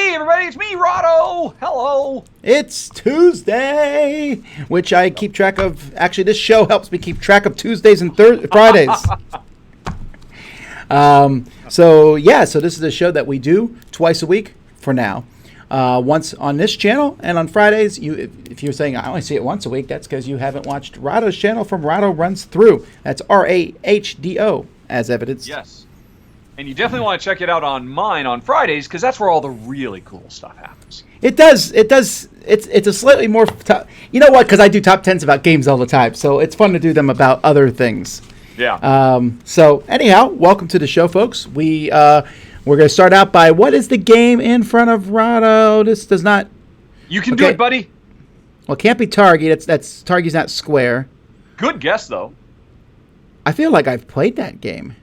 Hey everybody, it's me, Rahdo. Hello. It's Tuesday, which I keep track of. Actually, this show helps me keep track of Tuesdays and Fridays. So this is a show that we do twice a week for now. Once on this channel, and on Fridays, if you're saying I only see it once a week, that's because you haven't watched Rahdo's channel from Rahdo Runs Through. That's Rahdo, as evidence. Yes. And you definitely want to check it out on mine on Fridays, because that's where all the really cool stuff happens. It does. It's a slightly more. You know what? Because I do top 10s about games all the time, so it's fun to do them about other things. Yeah. So anyhow, welcome to the show, folks. We're going to start out by what is the game in front of Rahdo? This does not. You can do it, buddy. Well, it can't be Targi. That's Targi's not square. Good guess, though. I feel like I've played that game.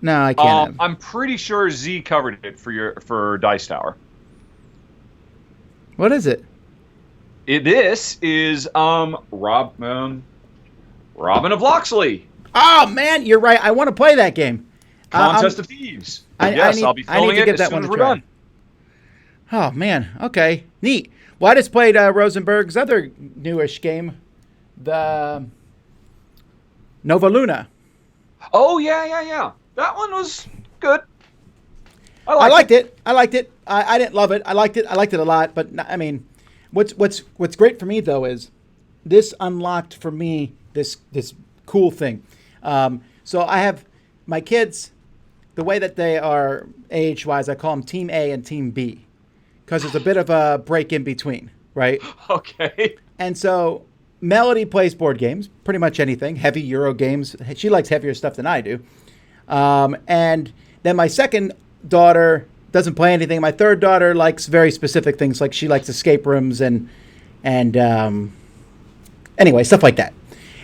No, I can't. I'm pretty sure Z covered it for Dice Tower. What is it? This is Robin of Locksley. Oh man, you're right. I want to play that game. Contest of Thieves. I'll be filming it as soon as we're done. Oh man, okay, neat. Well, I just played Rosenberg's other newish game, the Nova Luna. Oh yeah. That one was good. I liked it. I didn't love it. I liked it a lot. But I mean, what's great for me though is this unlocked for me this cool thing. So I have my kids, the way that they are age-wise, I call them Team A and Team B, because there's a bit of a break in between, right? Okay. And so Melody plays board games, pretty much anything, heavy Euro games. She likes heavier stuff than I do. And then my second daughter doesn't play anything. My third daughter likes very specific things, like she likes escape rooms and anyway, stuff like that.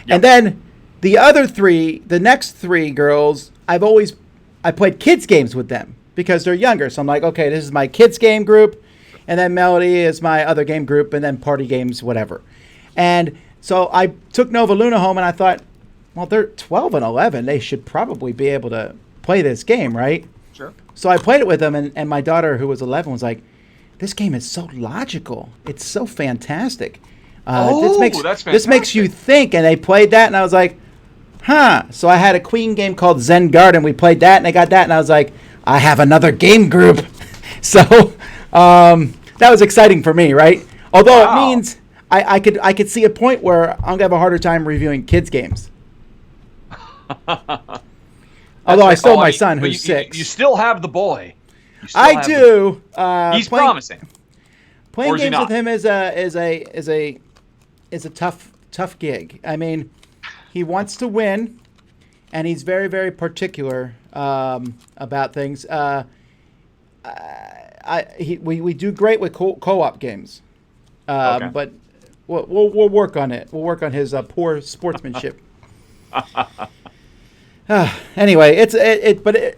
Yep. And then the next three girls, I played kids games with them because they're younger. So I'm like, okay, this is my kids game group, and then Melody is my other game group, and then party games, whatever. And so I took Nova Luna home, and I thought, well, they're 12 and 11. They should probably be able to play this game, right? Sure. So I played it with them, and my daughter, who was 11, was like, this game is so logical. It's so fantastic. That's fantastic. This makes you think. And they played that, and I was like, huh. So I had a Queen game called Zen Garden. We played that, and I got that, and I was like, I have another game group. So that was exciting for me, right? Although it means I could see a point where I'm going to have a harder time reviewing kids' games. Although I still have my son, who's 6. You still have the boy. I do. He's promising. Playing games with him is a tough gig. I mean, he wants to win, and he's very, very particular about things. We do great with co-op games, Okay. but we'll work on it. We'll work on his poor sportsmanship. Anyway,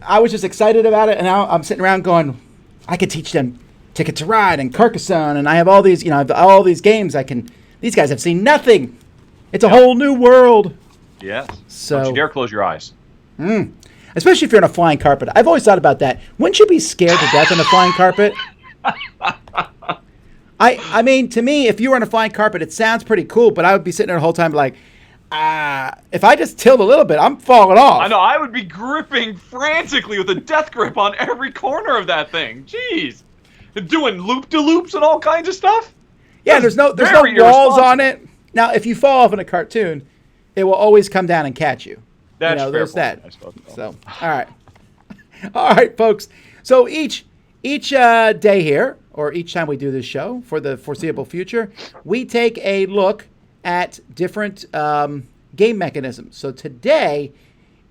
I was just excited about it, and now I'm sitting around going, I could teach them Ticket to Ride and Carcassonne, and I have all these, all these games. These guys have seen nothing. It's a whole new world. Yes. So don't you dare close your eyes. Especially if you're on a flying carpet. I've always thought about that. Wouldn't you be scared to death on a flying carpet? I mean, to me, if you were on a flying carpet, it sounds pretty cool, but I would be sitting there the whole time like, if I just tilt a little bit, I'm falling off. I know. I would be gripping frantically with a death grip on every corner of that thing. Jeez. Doing loop-de-loops and all kinds of stuff. Yeah, there's no walls on it. Now, if you fall off in a cartoon, it will always come down and catch you. That's fair. There's that. So, all right. All right, folks. So each day here, or each time we do this show for the foreseeable future, we take a look at different game mechanisms. So today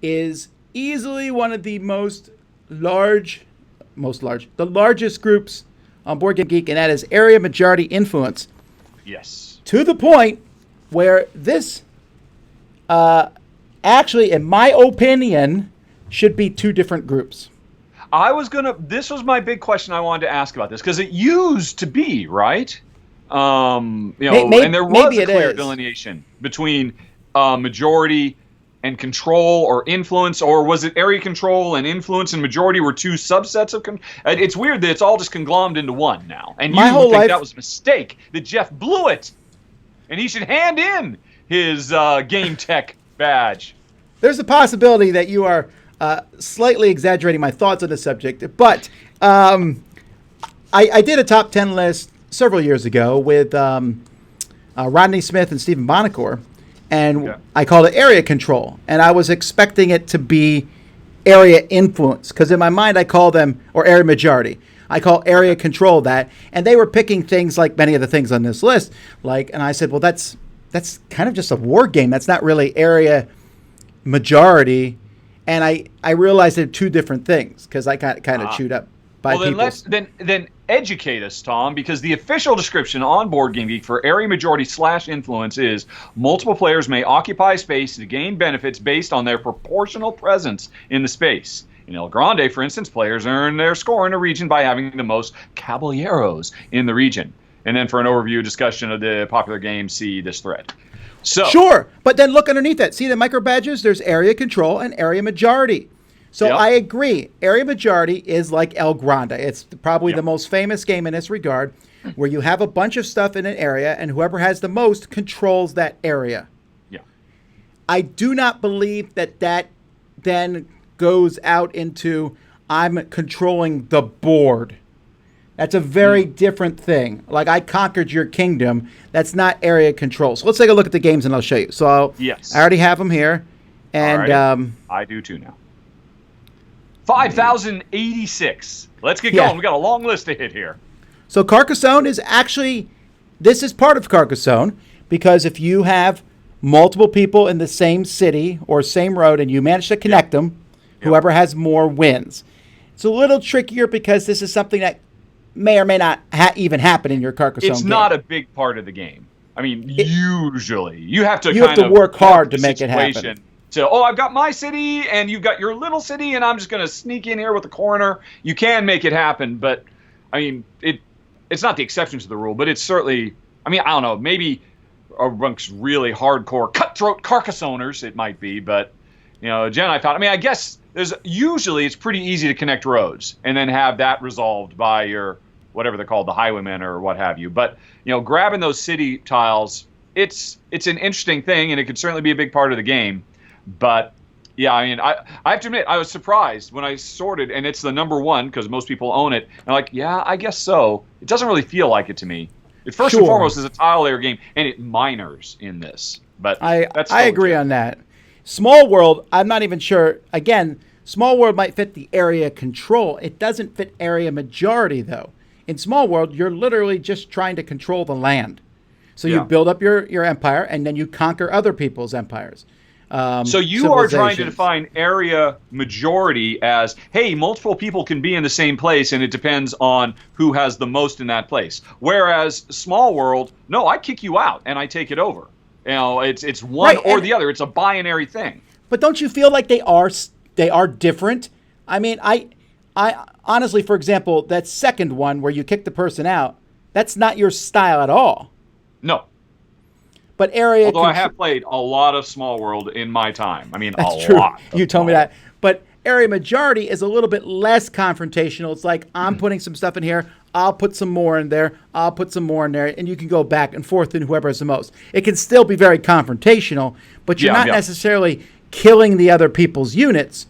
is easily one of the the largest groups on Board Game Geek, and that is area majority influence. Yes. To the point where this, actually, in my opinion, should be 2 different groups. This was my big question I wanted to ask about this, because it used to be, right? And there was a clear delineation between majority and control or influence, or was it area control and influence and majority were two subsets of it's weird that it's all just conglomerated into one now. And My you whole would think life- that was a mistake, that Jeff blew it. And he should hand in his game tech badge. There's a possibility that you are slightly exaggerating my thoughts on the subject, but I did a top 10 list several years ago with Rodney Smith and Stephen Bonacore, and I called it area control, and I was expecting it to be area influence, because in my mind I call them, or area majority. I call area control that, and they were picking things like many of the things on this list, and I said, well, that's kind of just a war game. That's not really area majority, and I realized they're two different things because I kind of chewed up by people. Then educate us, Tom, because the official description on Board Game Geek for area majority / influence is multiple players may occupy space to gain benefits based on their proportional presence in the space. In El Grande, for instance, players earn their score in a region by having the most caballeros in the region. And then for an overview discussion of the popular game, see this thread. So Sure, but then look underneath that. See the micro badges? There's area control and area majority. So I agree. Area majority is like El Grande. It's probably the most famous game in this regard, where you have a bunch of stuff in an area, and whoever has the most controls that area. Yeah. I do not believe that then goes out into I'm controlling the board. That's a very different thing. Like, I conquered your kingdom. That's not area control. So let's take a look at the games, and I'll show you. So yes, I already have them here. And I do too now. 5,086. Let's get going. We got a long list to hit here. So Carcassonne is actually, this is part of Carcassonne, because if you have multiple people in the same city or same road and you manage to connect them, whoever has more wins. It's a little trickier because this is something that may or may not even happen in your Carcassonne game. It's not a big part of the game. I mean, usually you have to work hard to make it happen. So, I've got my city, and you've got your little city, and I'm just going to sneak in here with a coroner. You can make it happen, but, I mean, it's not the exception to the rule, but it's certainly, I mean, I don't know, maybe amongst really hardcore, cutthroat Carcassonners, it might be, but, Jen, I found, I guess usually it's pretty easy to connect roads, and then have that resolved by your, whatever they're called, the highwaymen or what have you. But, grabbing those city tiles, it's an interesting thing, and it could certainly be a big part of the game. But, yeah, I mean, I have to admit, I was surprised when I sorted, and it's the number one because most people own it. And I'm like, yeah, I guess so. It doesn't really feel like it to me. It first and foremost is a tile layer game, and it minors in this. But I agree on that. Small World, I'm not even sure. Again, Small World might fit the area control. It doesn't fit area majority, though. In Small World, you're literally just trying to control the land. So you build up your empire, and then you conquer other people's empires. So you are trying to define area majority as, hey, multiple people can be in the same place, and it depends on who has the most in that place. Whereas Small World, no, I kick you out, and I take it over. It's one or the other. It's a binary thing. But don't you feel like they are different? I mean, I honestly, for example, that second one where you kick the person out, that's not your style at all. No. But area. Although I have played a lot of Small World in my time. I mean, that's a true. lot. You told me that. But area majority is a little bit less confrontational. It's like, I'm putting some stuff in here. I'll put some more in there. I'll put some more in there. And you can go back and forth in whoever has the most. It can still be very confrontational, but you're not necessarily killing the other people's units.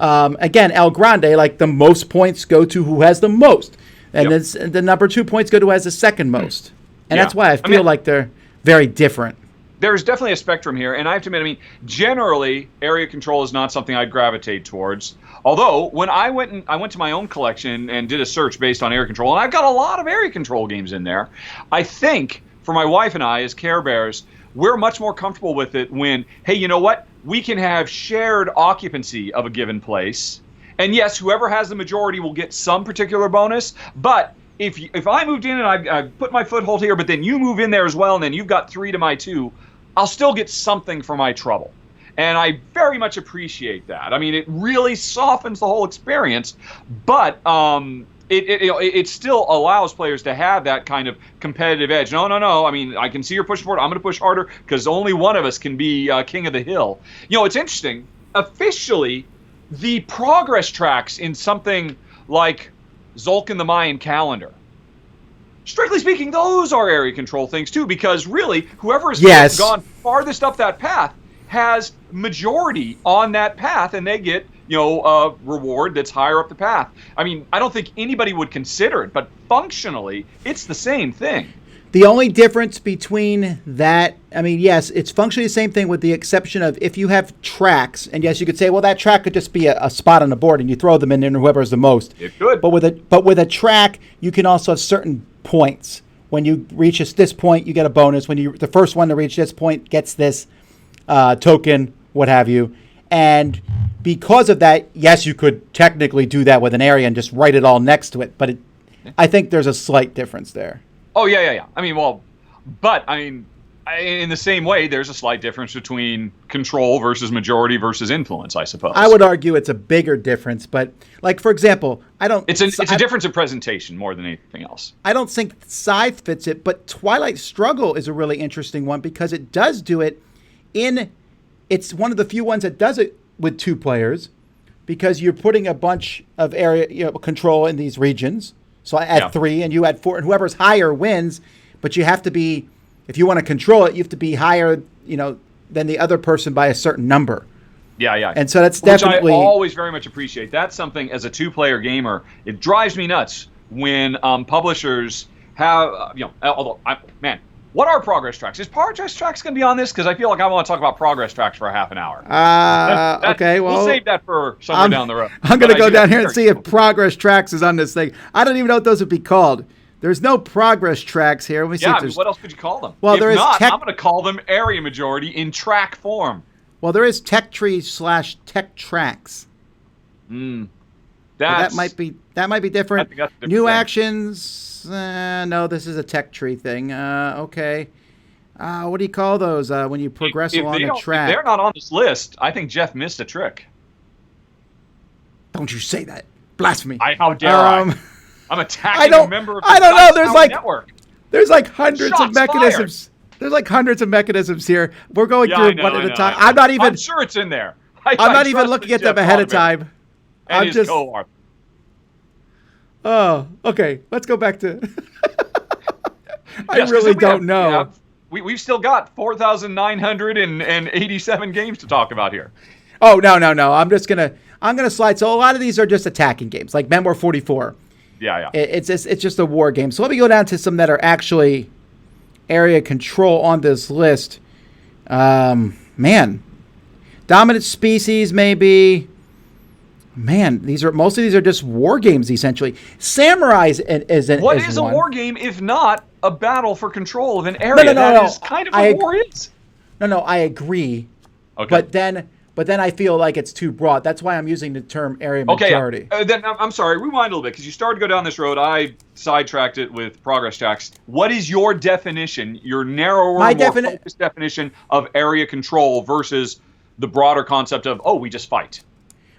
Again, El Grande, like the most points go to who has the most. And then the number 2 points go to who has the second most. And that's why I feel like they're very different. There's definitely a spectrum here, and I have to admit, generally, area control is not something I'd gravitate towards. Although, when I went to my own collection and did a search based on area control, and I've got a lot of area control games in there, I think, for my wife and I, as Care Bears, we're much more comfortable with it when, hey, you know what? We can have shared occupancy of a given place, and yes, whoever has the majority will get some particular bonus, but if I moved in and I put my foothold here, but then you move in there as well, and then you've got 3 to my 2, I'll still get something for my trouble. And I very much appreciate that. I mean, it really softens the whole experience. But it still allows players to have that kind of competitive edge. No. I mean, I can see you're pushing forward. I'm going to push harder because only one of us can be king of the hill. It's interesting. Officially, the progress tracks in something like Zulk and the Mayan calendar, strictly speaking, those are area control things too, because really, whoever has gone farthest up that path has majority on that path, and they get a reward that's higher up the path. I mean, I don't think anybody would consider it, but functionally, it's the same thing. The only difference between that, I mean, yes, it's functionally the same thing with the exception of if you have tracks, and yes, you could say, well, that track could just be a spot on the board, and you throw them in and whoever has the most. It could. But with a track, you can also have certain points. When you reach this point, you get a bonus. When the first one to reach this point gets this token, what have you. And because of that, yes, you could technically do that with an area and just write it all next to it. But I think there's a slight difference there. Oh, yeah. I mean, in the same way, there's a slight difference between control versus majority versus influence, I suppose. I would argue it's a bigger difference. But, like, for example, It's a difference in presentation more than anything else. I don't think Scythe fits it, but Twilight Struggle is a really interesting one because it does do it it's one of the few ones that does it with 2 players because you're putting a bunch of area control in these regions. So I add 3 and you add 4, and whoever's higher wins, but you have to be, if you want to control it, you have to be higher, than the other person by a certain number. Yeah. And so that's definitely... Which I always very much appreciate. That's something, as a 2-player gamer, it drives me nuts when publishers have, what are progress tracks? Is progress tracks going to be on this? Because I feel like I want to talk about progress tracks for a half an hour. Okay, well... We'll save that for somewhere down the road. I'm going to go down here and see if progress tracks is on this thing. I don't even know what those would be called. There's no progress tracks here. Let me see what else could you call them? Well, if not, I'm going to call them area majority in track form. Well, there is tech trees / tech tracks. That might be different. New actions... no, this is a tech tree thing. Okay. What do you call those when you progress along a track? If they're not on this list, I think Jeff missed a trick. Don't you say that. Blasphemy. How dare I? I'm attacking a member of the network. There's like hundreds of mechanisms. Fired. There's like hundreds of mechanisms here. We're going through one at a time. I'm sure it's in there. I'm not even looking at them ahead of time. I'm just... co-author. Oh, okay. Let's go back to... I really don't know. We've still got 4,987 games to talk about here. Oh, no. I'm gonna slide. So a lot of these are just attacking games, like Memoir 44. Yeah. It's just a war game. So let me go down to some that are actually area control on this list. Dominant species, maybe. Man, most of these are just war games essentially. Samurai is What is a war game if not a battle for control of an area? That is kind of what war is. No, I agree. Okay. But then I feel like it's too broad. That's why I'm using the term area majority. Okay. Then I'm sorry. Rewind a little bit because you started to go down this road. I sidetracked it with progress tracks. What is your definition? Your narrower, more focused definition of area control versus the broader concept of we just fight.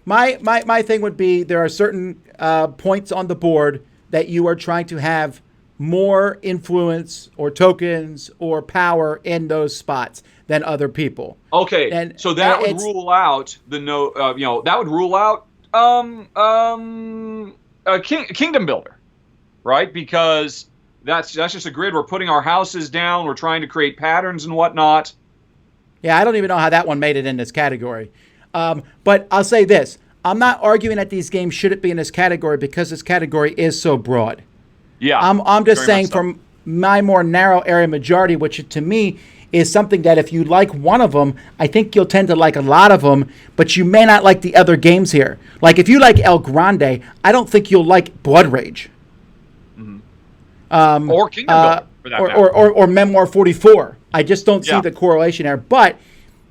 My thing would be there are certain points on the board that you are trying to have more influence or tokens or power in those spots than other people. Okay, so that would rule out that would rule out Kingdom Builder, right? Because that's just a grid. We're putting our houses down. We're trying to create patterns and whatnot. Yeah, I don't even know how that one made it in this category. But I'll say this. I'm not arguing that these games shouldn't be in this category because this category is so broad. Yeah. I'm just saying from my more narrow area majority, which to me is something that if you like one of them, I think you'll tend to like a lot of them, but you may not like the other games here. Like if you like El Grande, I don't think you'll like Blood Rage. Mm-hmm. Or Kingdom Builder, for that matter. Or Memoir 44. I just don't see the correlation there. But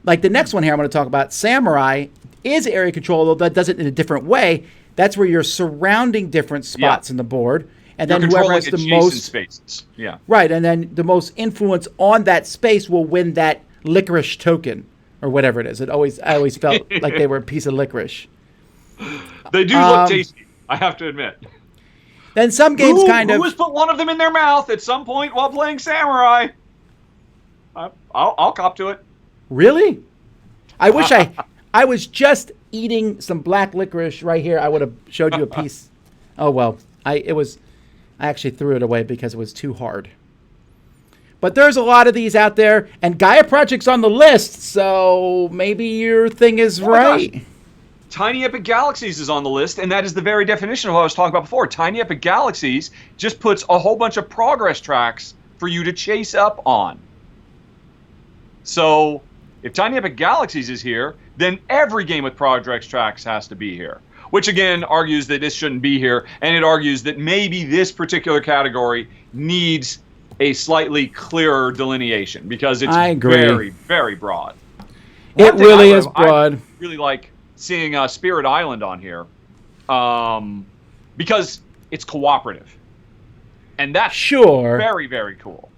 like the next one here I'm going to talk about, Samurai, is area control, although that does it in a different way. That's where you're surrounding different spots in the board. And then whoever has the most spaces. Yeah. Right, and then the most influence on that space will win that licorice token or whatever it is. I always felt like they were a piece of licorice. They do look tasty, I have to admit. Then some games Who has put one of them in their mouth at some point while playing Samurai? I'll cop to it. Really? I wish I was just eating some black licorice right here. I would have showed you a piece. Oh well, I actually threw it away because it was too hard. But there's a lot of these out there, and Gaia Project's on the list, so maybe your thing is right. Gosh. Tiny Epic Galaxies is on the list, and that is the very definition of what I was talking about before. Tiny Epic Galaxies just puts a whole bunch of progress tracks for you to chase up on. So if Tiny Epic Galaxies is here, then every game with progress tracks has to be here. Which again argues that this shouldn't be here, and it argues that maybe this particular category needs a slightly clearer delineation because it's very, very broad. It really is broad. I really like seeing Spirit Island on here because it's cooperative, and that's very, very cool.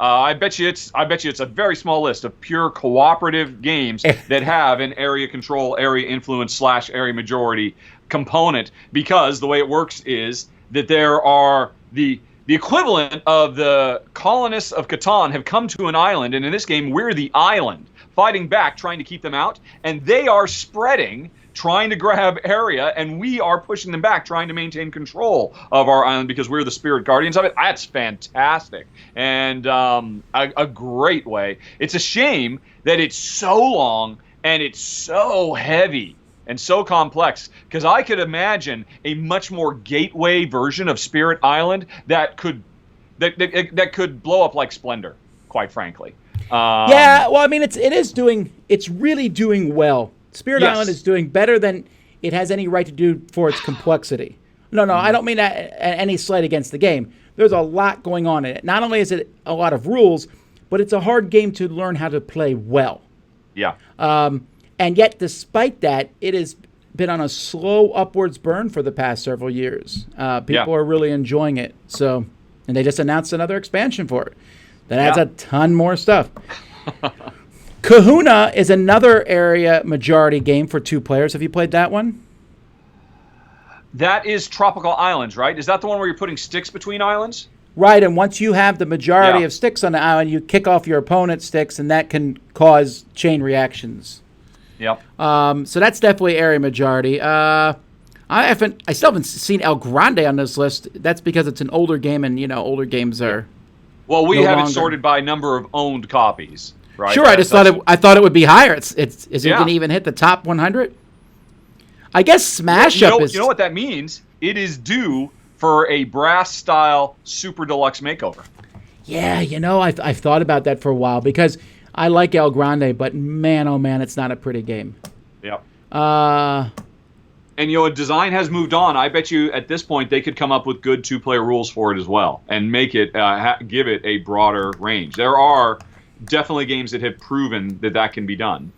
I bet you it's a very small list of pure cooperative games that have an area control, area influence / area majority component, because the way it works is that there are the equivalent of the colonists of Catan have come to an island, and in this game we're the island fighting back, trying to keep them out, and they are spreading, trying to grab area, and we are pushing them back, trying to maintain control of our island because we're the spirit guardians of it. That's fantastic, and a great way. It's a shame that it's so long and it's so heavy and so complex, because I could imagine a much more gateway version of Spirit Island that could blow up like Splendor, quite frankly. Yeah, well, I mean, it's really doing well. Spirit Island is doing better than it has any right to do for its complexity. No, I don't mean that any slight against the game. There's a lot going on in it. Not only is it a lot of rules, but it's a hard game to learn how to play well. Yeah. And yet, despite that, it has been on a slow upwards burn for the past several years. People are really enjoying it. So, and they just announced another expansion for it that adds a ton more stuff. Kahuna is another area majority game for 2 players. Have you played that one? That is Tropical Islands, right? Is that the one where you're putting sticks between islands? Right, and once you have the majority of sticks on the island, you kick off your opponent's sticks, and that can cause chain reactions. Yep. So that's definitely area majority. I still haven't seen El Grande on this list. That's because it's an older game, and older games are. Well, we have it sorted by number of owned copies, right? Sure, I thought it would be higher. Is it going to even hit the top 100? I guess Smash Up is. You know what that means? It is due for a brass style super deluxe makeover. Yeah, I've thought about that for a while because I like El Grande, but man, oh man, it's not a pretty game. Yep. And design has moved on. I bet you at this point they could come up with good 2-player rules for it as well, and make it give it a broader range. There are definitely games that have proven that can be done.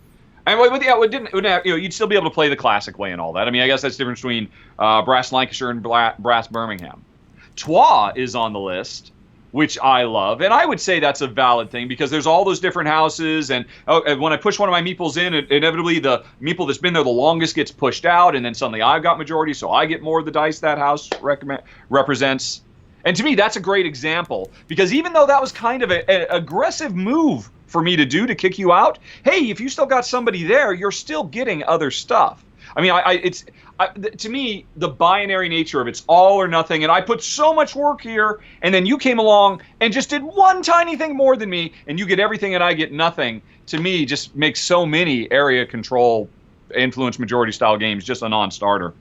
And you'd still be able to play the classic way and all that. I mean, I guess that's the difference between Brass Lancashire and Brass Birmingham. Trois is on the list, which I love, and I would say that's a valid thing because there's all those different houses, and when I push one of my meeples in, inevitably the meeple that's been there the longest gets pushed out, and then suddenly I've got majority, so I get more of the dice that house represents. And to me, that's a great example, because even though that was kind of an aggressive move for me to do to kick you out, hey, if you still got somebody there, you're still getting other stuff. I mean, to me, the binary nature of it's all or nothing, and I put so much work here, and then you came along and just did one tiny thing more than me, and you get everything and I get nothing, to me just makes so many area control, influence majority style games just a non-starter.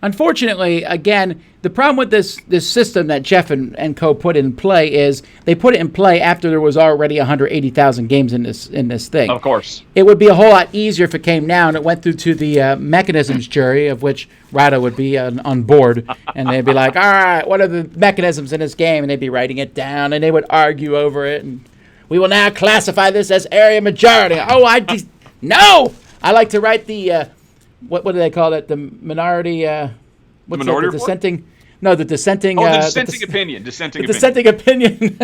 Unfortunately, again, the problem with this system that Jeff and co put in play is they put it in play after there was already 180,000 games in this thing. Of course. It would be a whole lot easier if it came now and it went through to the mechanisms jury, of which Rahdo would be on board, and they'd be like, all right, what are the mechanisms in this game? And they'd be writing it down, and they would argue over it, and we will now classify this as area majority. No! I like to write the... What do they call it? The minority. The minority report? Dissenting. No, the dissenting. The dissenting opinion. Dissenting opinion.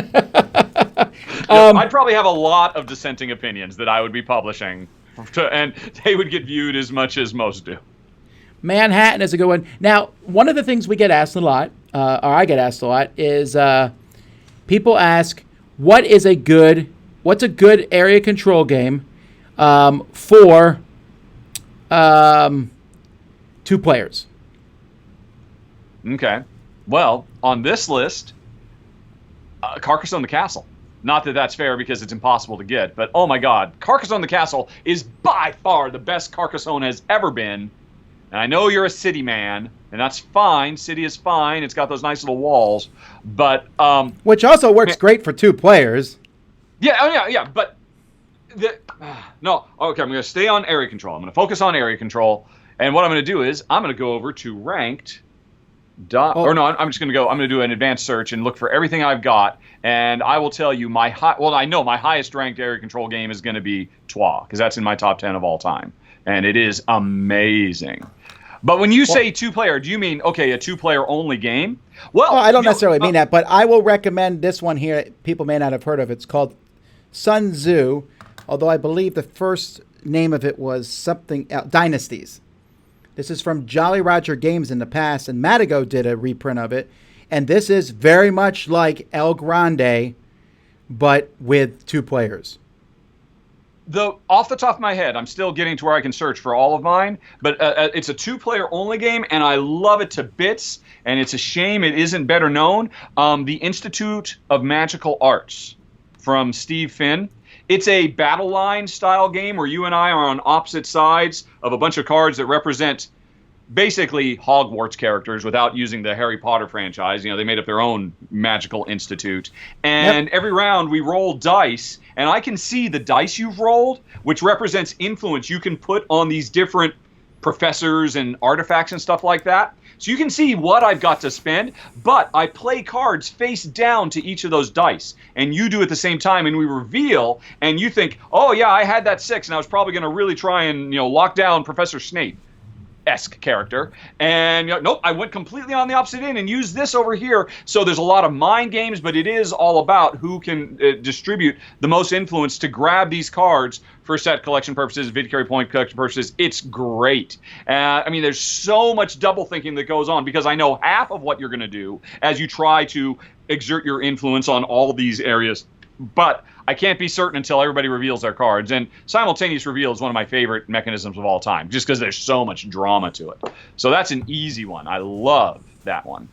I'd probably have a lot of dissenting opinions that I would be publishing, and they would get viewed as much as most do. Manhattan is a good one. Now, one of the things we get asked a lot or I get asked a lot, is people ask, what's a good area control game for 2 players? Okay. Well, on this list, Carcassonne the Castle. Not that that's fair because it's impossible to get, but oh my God, Carcassonne the Castle is by far the best Carcassonne has ever been. And I know you're a city man, and that's fine. City is fine. It's got those nice little walls, but which also works great for 2 players. Yeah. But no. Okay, I'm going to stay on area control. I'm going to focus on area control, and what I'm going to do is I'm going to go over to ranked. I'm just going to go. I'm going to do an advanced search and look for everything I've got, and I will tell you I know my highest ranked area control game is going to be Trois, because that's in my top 10 of all time, and it is amazing. But when you say 2-player, do you mean, a 2-player only game? Well, I don't necessarily mean that, but I will recommend this one here. People may not have heard of it. It's called Sun Tzu, although I believe the first name of it was something else, Dynasties. This is from Jolly Roger Games in the past, and Matago did a reprint of it. And this is very much like El Grande, but with 2 players. Off the top of my head, I'm still getting to where I can search for all of mine, but it's a 2-player only game, and I love it to bits, and it's a shame it isn't better known. The Institute of Magical Arts from Steve Finn. It's a battle line style game where you and I are on opposite sides of a bunch of cards that represent basically Hogwarts characters without using the Harry Potter franchise. They made up their own magical institute. And every round we roll dice, and I can see the dice you've rolled, which represents influence you can put on these different professors and artifacts and stuff like that. So you can see what I've got to spend, but I play cards face down to each of those dice, and you do at the same time, and we reveal, and you think, oh yeah, I had that 6, and I was probably going to really try and lock down Professor Snape-esque character, and nope, I went completely on the opposite end and used this over here. So there's a lot of mind games, but it is all about who can distribute the most influence to grab these cards for set collection purposes, vid carry point collection purposes. It's great. There's so much double thinking that goes on because I know half of what you're going to do as you try to exert your influence on all these areas, but I can't be certain until everybody reveals their cards. And simultaneous reveal is one of my favorite mechanisms of all time, just because there's so much drama to it. So that's an easy one. I love that one.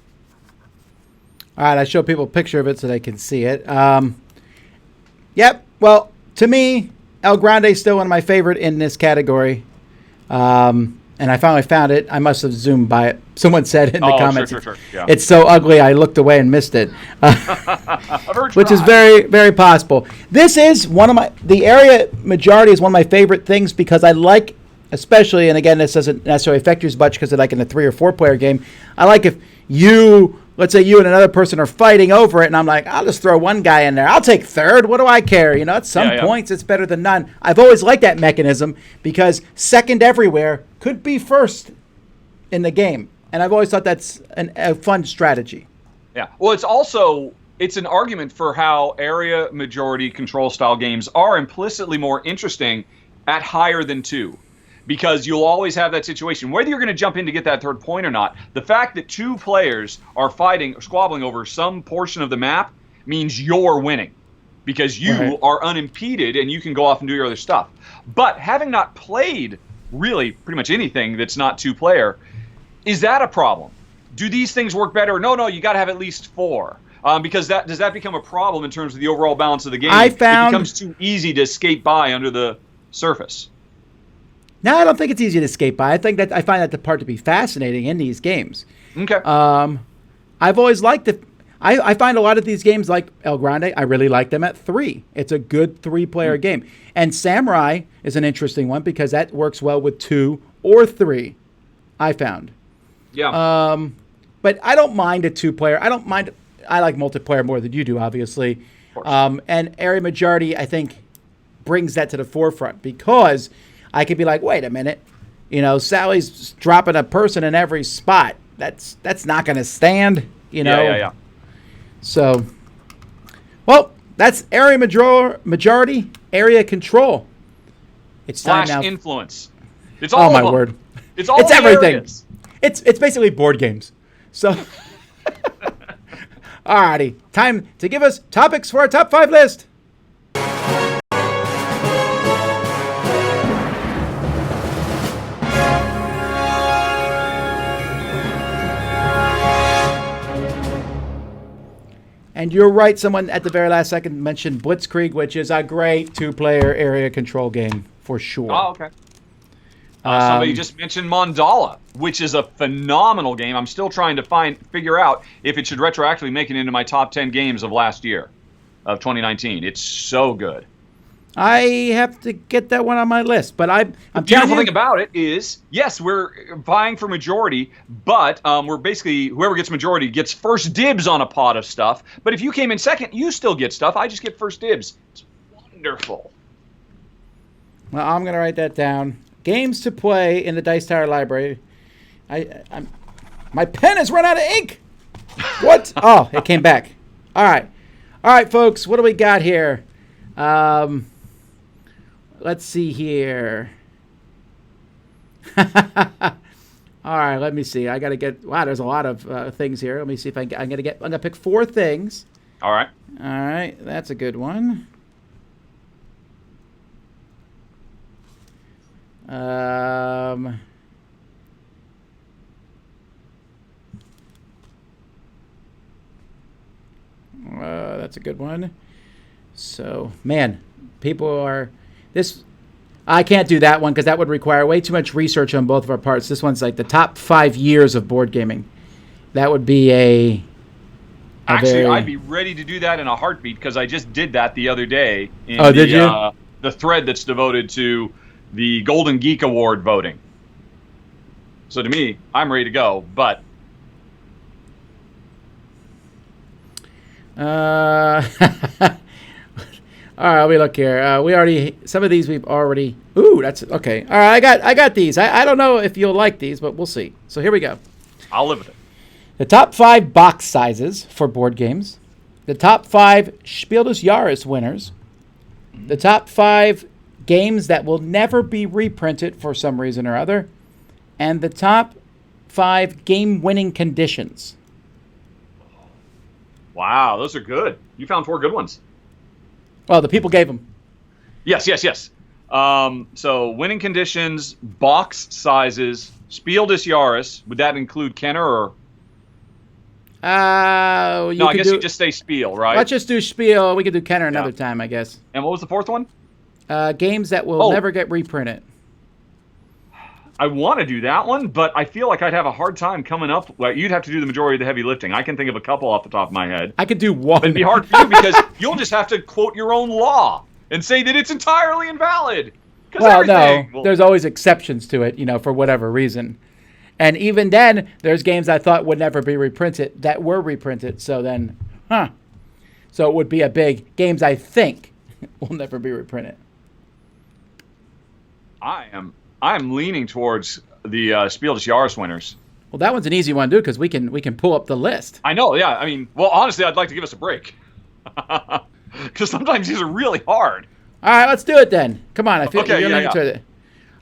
All right, I show people a picture of it so they can see it. Yep. Well, to me, El Grande is still one of my favorite in this category. And I finally found it. I must have zoomed by it. Someone said in the comments, sure. Yeah. It's so ugly I looked away and missed it. Which is very, very possible. This is the area majority is one of my favorite things because I like, especially, and again, this doesn't necessarily affect you as much because like in a 3 or 4 player game, I like if let's say you and another person are fighting over it, and I'm like, I'll just throw one guy in there. I'll take third. What do I care? At some points, it's better than none. I've always liked that mechanism because second everywhere could be first in the game. And I've always thought that's a fun strategy. Yeah. Well, it's an argument for how area majority control style games are implicitly more interesting at higher than 2. Because you'll always have that situation, whether you're going to jump in to get that 3rd point or not. The fact that 2 players are squabbling over some portion of the map means you're winning because you are unimpeded and you can go off and do your other stuff. But having not played really pretty much anything that's not 2-player, is that a problem? Do these things work better? No, you got to have at least 4. Because does that become a problem in terms of the overall balance of the game? It becomes too easy to skate by under the surface. No, I don't think it's easy to skate by. I find that the part to be fascinating in these games. Okay. I've always liked it. I find a lot of these games like El Grande, I really like them at 3. It's a good 3-player game. And Samurai is an interesting one because that works well with 2 or 3, I found. Yeah. But I don't mind a 2-player. I like multiplayer more than you do, obviously. Of course. And area majority, I think, brings that to the forefront because I could be like, wait a minute, Sally's dropping a person in every spot. That's not going to stand, Yeah. So, well, that's area majority, area control. It's time now. Influence. It's all. Oh my word! It's all. It's everything. Areas. It's basically board games. So. Alrighty, time to give us topics for our top 5 list. And you're right, someone at the very last second mentioned Blitzkrieg, which is a great 2-player area control game for sure. Oh, okay. Somebody just mentioned Mandala, which is a phenomenal game. I'm still trying to figure out if it should retroactively make it into my top 10 games of last year, of 2019. It's so good. I have to get that one on my list, but I'm the beautiful thing about it is, yes, we're vying for majority, but we're basically, whoever gets majority gets first dibs on a pot of stuff. But if you came in second, you still get stuff. I just get first dibs. It's wonderful. Well, I'm going to write that down. Games to play in the Dice Tower library. My pen has run out of ink. What? Oh, it came back. All right, folks. What do we got here? Let's see here. All right, let me see. I got to get. Wow, there's a lot of things here. Let me see if I'm gonna pick 4 things. All right. All right, that's a good one. That's a good one. So, man, people are this. I can't do that one because that would require way too much research on both of our parts. This one's like the top 5 years of board gaming. That would be Actually, I'd be ready to do that in a heartbeat because I just did that the other day. Did you? The thread that's devoted to the Golden Geek Award voting. So to me, I'm ready to go, but... All right, let me look here. Some of these we've already... Ooh, that's... Okay. All right, I got these. I don't know if you'll like these, but we'll see. So here we go. I'll live with it. The top 5 box sizes for board games. The top 5 Spiel des Jahres winners. The top 5 games that will never be reprinted for some reason or other. And the top 5 game-winning conditions. Wow, those are good. You found 4 good ones. Well, the people gave them. Yes. So winning conditions, box sizes, Spiel des Jahres. Would that include Kenner or? No, I guess you just say Spiel, right? Let's just do Spiel. We could do Kenner another time, I guess. And what was the 4th one? Games that will never get reprinted. I want to do that one, but I feel like I'd have a hard time coming up. Well, you'd have to do the majority of the heavy lifting. I can think of a couple off the top of my head. I could do one. It'd be hard for you because you'll just have to quote your own law and say that it's entirely invalid. Well, no, there's always exceptions to it, for whatever reason. And even then, there's games I thought would never be reprinted that were reprinted. So then, So it would be a big games I think will never be reprinted. I am leaning towards the Spiel des Jahres winners. Well, that one's an easy one to do because we can pull up the list. I know, yeah. I mean, well, honestly, I'd like to give us a break because sometimes these are really hard. All right, let's do it then. Come on, I feel you're leaning toward it.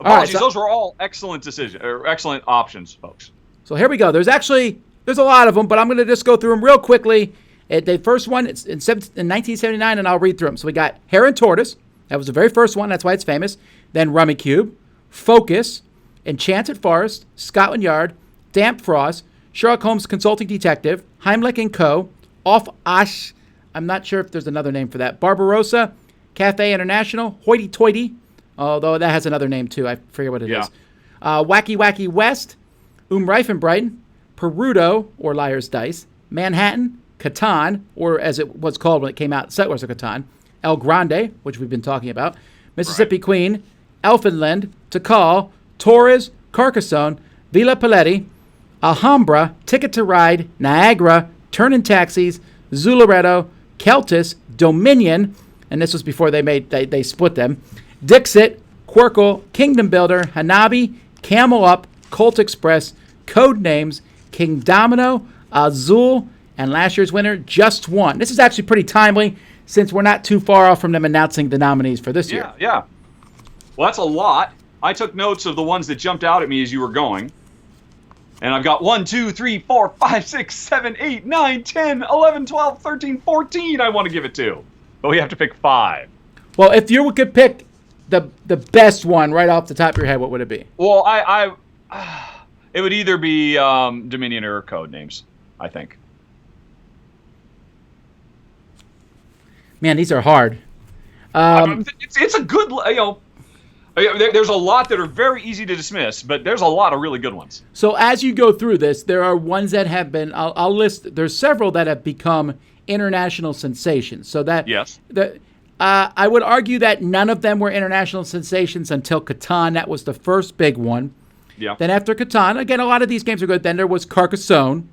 Apologies, those were all excellent decisions or excellent options, folks. So here we go. There's a lot of them, but I'm going to just go through them real quickly. The first one, it's in 1979, and I'll read through them. So we got Hare and Tortoise. That was the very first one. That's why it's famous. Then Rummikub, Focus, Enchanted Forest, Scotland Yard, Damp Frost, Sherlock Holmes Consulting Detective, Heimlich & Co., Off Ash, I'm not sure if there's another name for that, Barbarossa, Cafe International, Hoity Toity, although that has another name too. I forget what it is. Wacky Wacky West, Reifenbreiten, Perudo, or Liar's Dice, Manhattan, Catan, or as it was called when it came out, Settlers of Catan, El Grande, which we've been talking about, Mississippi Queen, Elfinland, Tikal, Torres, Carcassonne, Villa Paletti, Alhambra, Ticket to Ride, Niagara, Turnin' Taxis, Zularedo, Celtis, Dominion, and this was before they split them, Dixit, Quirkle, Kingdom Builder, Hanabi, Camel Up, Colt Express, Code Names, King Domino, Azul, and last year's winner, Just One. This is actually pretty timely since we're not too far off from them announcing the nominees for this year. Yeah. Well, that's a lot. I took notes of the ones that jumped out at me as you were going. And I've got 1, 2, 3, 4, 5, 6, 7, 8, 9, 10, 11, 12, 13, 14 I want to give it to. But we have to pick 5. Well, if you could pick the best one right off the top of your head, what would it be? Well, it would either be Dominion or Codenames, I think. Man, these are hard. It's a good, there's a lot that are very easy to dismiss, but there's a lot of really good ones. So as you go through this, there are ones that have been, I'll list, there's several that have become international sensations. So that, yes. I would argue that none of them were international sensations until Catan. That was the first big one. Yeah. Then after Catan, again, a lot of these games are good. Then there was Carcassonne,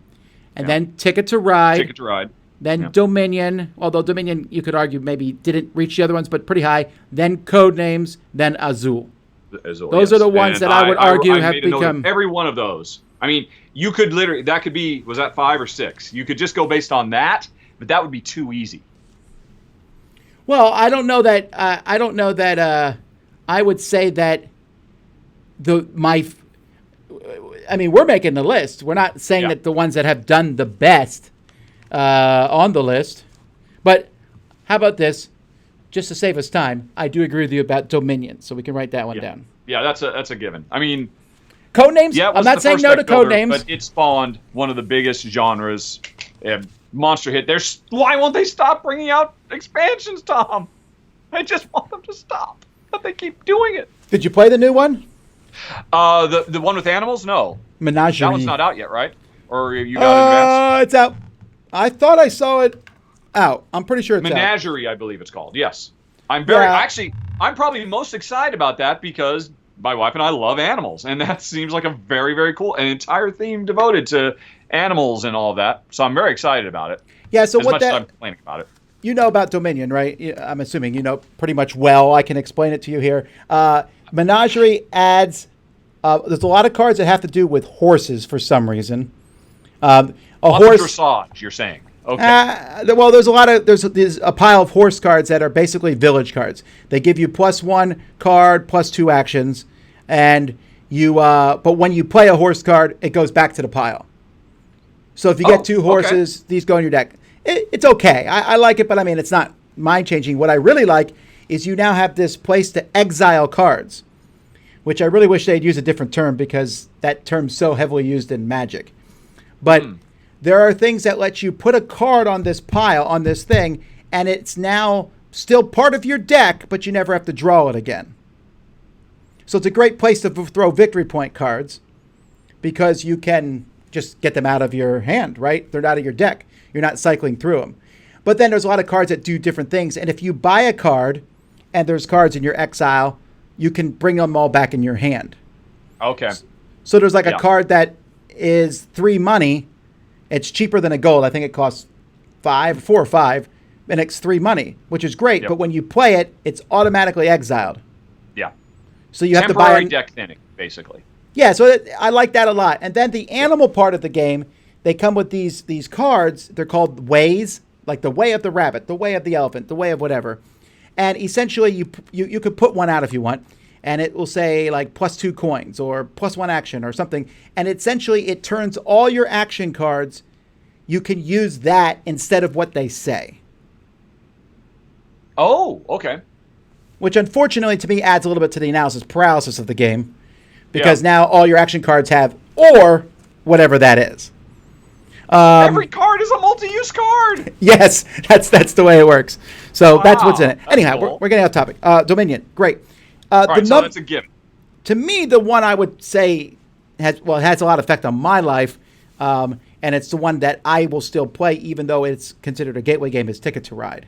and then Ticket to Ride. Ticket to Ride. Then Dominion, although Dominion, you could argue, maybe didn't reach the other ones, but pretty high. Then Codenames, then Azul. Those are the ones that I would argue have become... Every one of those. I mean, you could literally... That could be... Was that 5 or 6? You could just go based on that, but that would be too easy. Well, I don't know that... I would say that I mean, we're making the list. We're not saying that the ones that have done the best... on the list. But how about this? Just to save us time, I do agree with you about Dominion, so we can write that one down. Yeah, that's a given. I mean, Codenames? Yeah, I'm not saying no to Codenames. But it spawned one of the biggest genres. Monster hit. Why won't they stop bringing out expansions, Tom? I just want them to stop. But they keep doing it. Did you play the new one? The one with animals? No. Menagerie. That one's not out yet, right? Or you got it advanced? It's out. I thought I saw it out. I'm pretty sure it's Menagerie, out. I believe it's called. Yes. I'm probably most excited about that because my wife and I love animals, and that seems like a very, very cool, an entire theme devoted to animals and all of that. So I'm very excited about it. Yeah, so as I'm complaining about it. You know about Dominion, right? I'm assuming you know pretty much well. I can explain it to you here. Menagerie adds, there's a lot of cards that have to do with horses for some reason. Horse dressage, you're saying? Okay. Well, there's a pile of horse cards that are basically village cards. They give you +1 card, +2 actions, and you. But when you play a horse card, it goes back to the pile. So if you get 2 horses, these go in your deck. It's okay. I like it, but I mean, it's not mind changing. What I really like is you now have this place to exile cards, which I really wish they'd use a different term because that term's so heavily used in Magic. But there are things that let you put a card on this pile, on this thing, and it's now still part of your deck, but you never have to draw it again. So it's a great place to throw victory point cards because you can just get them out of your hand, right? They're out of your deck. You're not cycling through them. But then there's a lot of cards that do different things. And if you buy a card and there's cards in your exile, you can bring them all back in your hand. Okay. So there's like a card that is 3 money. It's cheaper than a gold. I think it costs 4 or 5, and it's 3 money, which is great. But when you play it, it's automatically exiled. Yeah. So you have to buy temporary deck thinning, basically. Yeah. So I like that a lot. And then the animal part of the game, they come with these cards. They're called ways, like the way of the rabbit, the way of the elephant, the way of whatever. And essentially, you could put one out if you want. And it will say like +2 coins or +1 action or something. And essentially, it turns all your action cards. You can use that instead of what they say. Oh, okay. Which unfortunately to me adds a little bit to the analysis paralysis of the game. Because now all your action cards have or whatever that is. Every card is a multi-use card. Yes, that's the way it works. So that's what's in it. Anyhow, cool. we're getting off topic. Dominion, great. Right, so that's a given. To me, the one I would say has a lot of effect on my life, and it's the one that I will still play, even though it's considered a gateway game, is Ticket to Ride.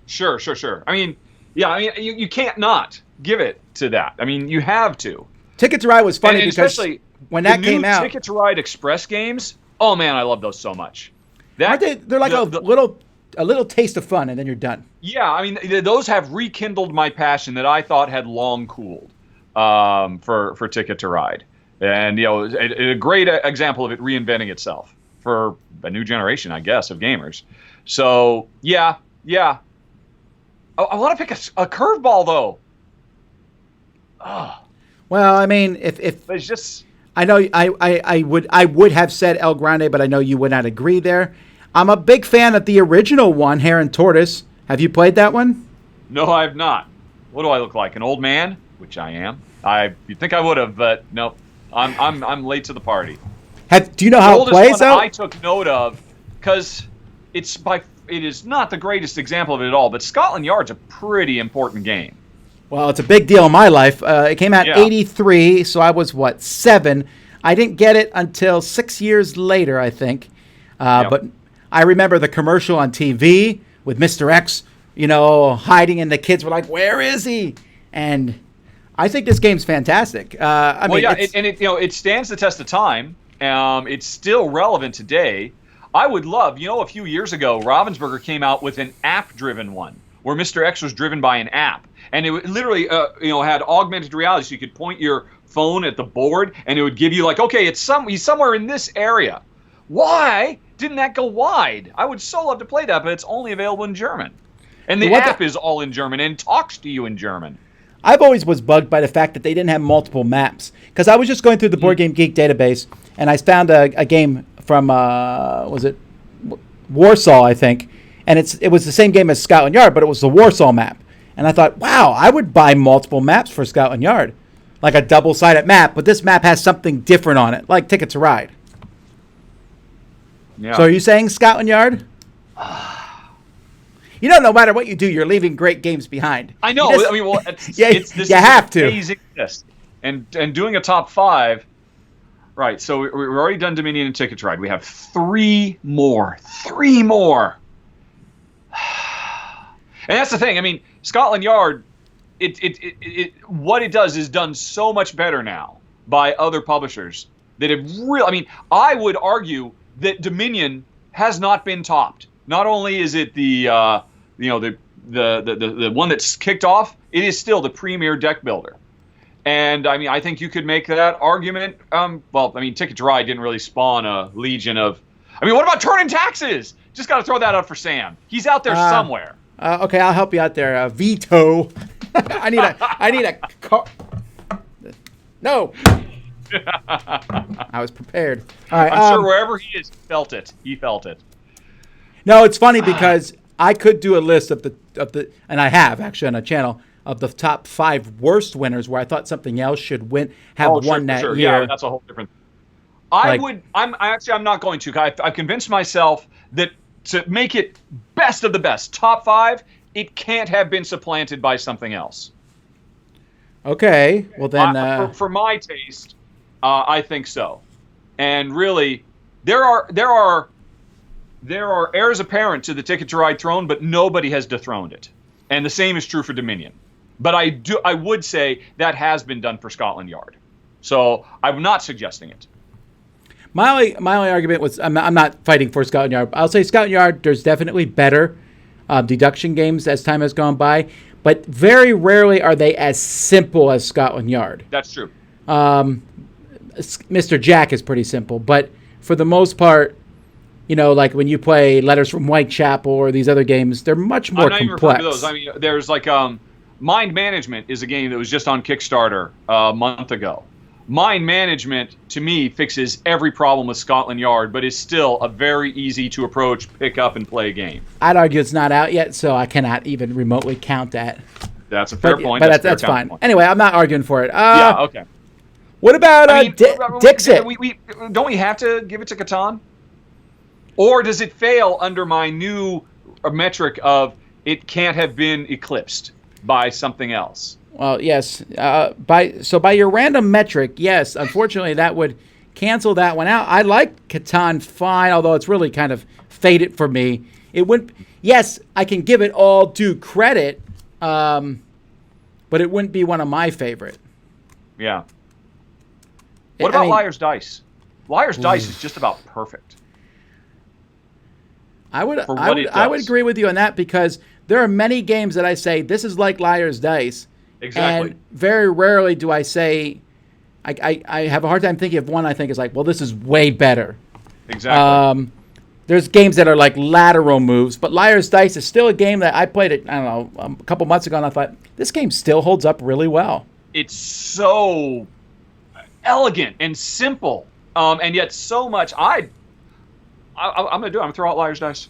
Sure. I mean, you can't not give it to that. I mean, you have to. Ticket to Ride was funny and because especially when that came out, Ticket to Ride Express games. Oh man, I love those so much. Aren't they? They're like a little taste of fun, and then you're done. Yeah, I mean, those have rekindled my passion that I thought had long cooled for Ticket to Ride, and a great example of it reinventing itself for a new generation, I guess, of gamers. So yeah. I want to pick a curveball though. Well, I mean, if it's just I know I would have said El Grande, but I know you would not agree there. I'm a big fan of the original one, Hare and Tortoise. Have you played that one? No, I have not. What do I look like? An old man? Which I am. You'd think I would have, but no. I'm late to the party. Do you know how it plays out? I took note of, because it is not the greatest example of it at all, but Scotland Yard's a pretty important game. Well, it's a big deal in my life. It came out 83, so I was, 7? I didn't get it until 6 years later, I think. But I remember the commercial on TV with Mr. X, hiding, and the kids were like, "Where is he?" And I think this game's fantastic. It stands the test of time. It's still relevant today. I would love, a few years ago, Ravensburger came out with an app-driven one where Mr. X was driven by an app, and it literally, had augmented reality, so you could point your phone at the board, and it would give you okay, he's somewhere in this area. Why didn't that go wide? I would so love to play that, but it's only available in German, and the app is all in German and talks to you in German. I've always was bugged by the fact that they didn't have multiple maps, because I was just going through the Board Game Geek database, and I found a game from was it Warsaw, I think, and it was the same game as Scotland Yard, but it was the Warsaw map, and I thought, wow, I would buy multiple maps for Scotland Yard, like a double-sided map, but this map has something different on it, like Ticket to Ride. Yeah. So are you saying Scotland Yard? No matter what you do, you're leaving great games behind. I know. You have to. Amazing list. And doing a top 5. Right. So we've already done Dominion and Ticket to Ride. We have 3 more. 3 more. And that's the thing. Scotland Yard, what it does is done so much better now by other publishers that have really. I would argue that Dominion has not been topped. Not only is it the one that's kicked off, it is still the premier deck builder. And I think you could make that argument. Ticket to Ride didn't really spawn a legion of. What about Turning Taxes? Just got to throw that out for Sam. He's out there somewhere. Okay, I'll help you out there. Veto. I need a car. No. I was prepared. All right, I'm sure wherever he is, he felt it. No, it's funny because I could do a list of the, and I have actually on a channel of the top 5 worst winners where I thought something else should have won that year. Yeah, that's a whole different. I'm not going to. I've convinced myself that to make it best of the best, top 5, it can't have been supplanted by something else. Okay, well then, for my taste, I think so. And really, there are heirs apparent to the Ticket to Ride throne, but nobody has dethroned it. And the same is true for Dominion. But I would say that has been done for Scotland Yard. So I'm not suggesting it. My only argument was I'm not fighting for Scotland Yard. I'll say Scotland Yard, there's definitely better deduction games as time has gone by, but very rarely are they as simple as Scotland Yard. That's true. Mr. Jack is pretty simple, but for the most part, like when you play Letters from Whitechapel or these other games, they're much more complex. Those. There's Mind Management is a game that was just on Kickstarter a month ago. Mind Management, to me, fixes every problem with Scotland Yard, but is still a very easy to approach, pick up, and play game. I'd argue it's not out yet, so I cannot even remotely count that. That's a fair point. But that's fine. Anyway, I'm not arguing for it. Okay. What about Dixit? Don't we have to give it to Catan? Or does it fail under my new metric of it can't have been eclipsed by something else? Well, yes. By your random metric, yes. Unfortunately, that would cancel that one out. I like Catan fine, although it's really kind of faded for me. It wouldn't. Yes, I can give it all due credit, but it wouldn't be one of my favorite. Yeah. What about Liar's Dice? Liar's Dice is just about perfect. I would agree with you on that because there are many games that I say this is like Liar's Dice. Exactly. And very rarely do I say, I have a hard time thinking of one I think is like, well, this is way better. Exactly. There's games that are like lateral moves, but Liar's Dice is still a game that I played it, I don't know, a couple months ago, and I thought, this game still holds up really well. It's so elegant and simple, and yet so much. I'm gonna do it. I'm gonna throw out Liar's Dice.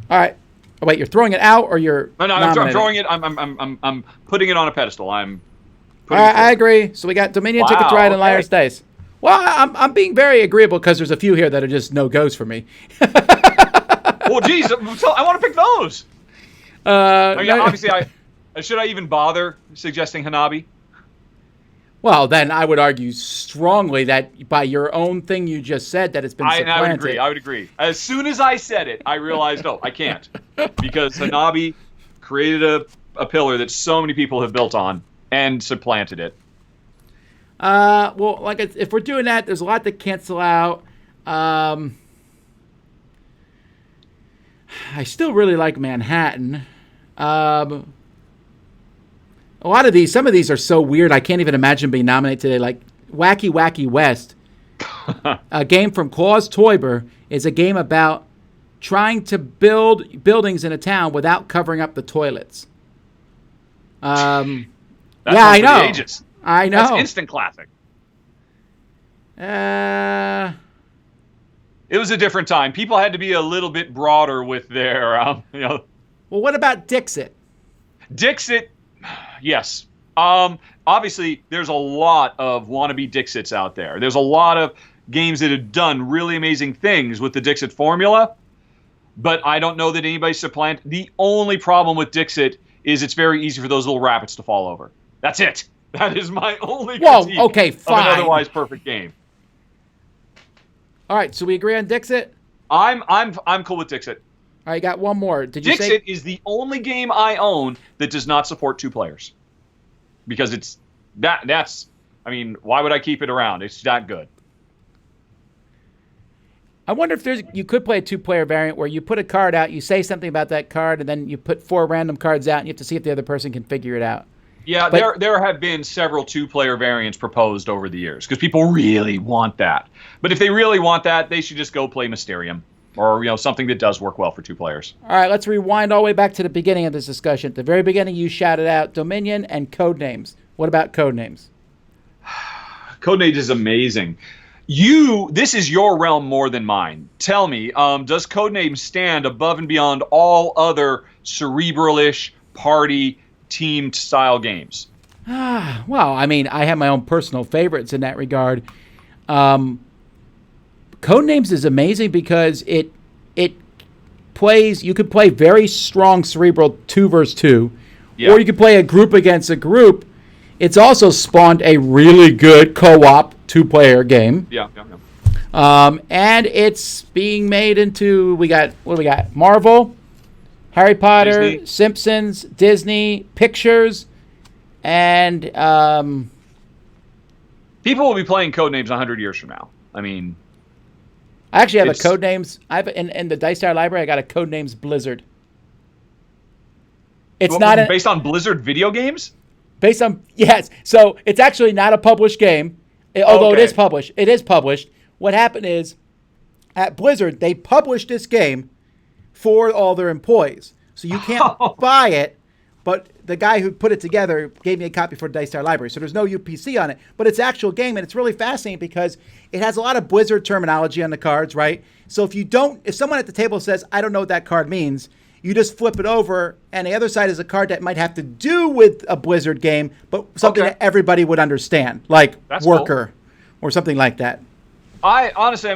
All right. Oh, wait, you're throwing it out, or you're No, I'm throwing it. I'm putting it on a pedestal. I agree. So we got Dominion, Ticket to Ride, and Liar's Dice. Well, I'm being very agreeable because there's a few here that are just no-goes for me. Well, geez, I want to pick those. Obviously, should I even bother suggesting Hanabi? Well, then I would argue strongly that by your own thing you just said that it's been supplanted. I would agree. As soon as I said it, I realized, I can't. Because Hanabi created a pillar that so many people have built on and supplanted it. Well, if we're doing that, there's a lot to cancel out. I still really like Manhattan. Some of these are so weird, I can't even imagine being nominated today. Like Wacky Wacky West, a game from Klaus Teuber, is a game about trying to build buildings in a town without covering up the toilets. I know. Ages. I know. That's instant classic. It was a different time. People had to be a little bit broader with their, Well, what about Dixit? Dixit, yes. Obviously, there's a lot of wannabe Dixits out there. There's a lot of games that have done really amazing things with the Dixit formula, but I don't know that anybody supplanted. The only problem with Dixit is it's very easy for those little rabbits to fall over. That's it. That is my only critique of an otherwise perfect game. All right, so we agree on Dixit? I'm cool with Dixit. All right, got one more. Dixit is the only game I own that does not support 2 players. Because why would I keep it around? It's that good. I wonder if you could play a 2-player variant where you put a card out, you say something about that card, and then you put 4 random cards out, and you have to see if the other person can figure it out. Yeah, there have been several 2-player variants proposed over the years because people really want that. But if they really want that, they should just go play Mysterium or something that does work well for 2 players. All right, let's rewind all the way back to the beginning of this discussion. At the very beginning, you shouted out Dominion and Codenames. What about Codenames? Codenames is amazing. This is your realm more than mine. Tell me, does Codenames stand above and beyond all other cerebral-ish party teamed style games? Well, I have my own personal favorites in that regard. Codenames is amazing because it plays. You could play very strong cerebral 2 versus 2, or you could play a group against a group. It's also spawned a really good co-op 2-player game. Yeah. And it's being made into what do we got? Marvel, Harry Potter, Disney. Simpsons, Disney, Pictures, and people will be playing Codenames 100 years from now. I actually have a Codenames. I have in the Dice Tower library. I got a Codenames Blizzard. It's based on Blizzard video games. Based on yes, so it's actually not a published game, although it is published. It is published. What happened is, at Blizzard they published this game for all their employees, so you can't buy it. But the guy who put it together gave me a copy for the Dice Tower library, so there's no UPC on it. But it's an actual game, and it's really fascinating because it has a lot of Blizzard terminology on the cards, right? So if someone at the table says, "I don't know what that card means," you just flip it over, and the other side is a card that might have to do with a Blizzard game, but something that everybody would understand, like That's Worker cool. or something like that. I honestly,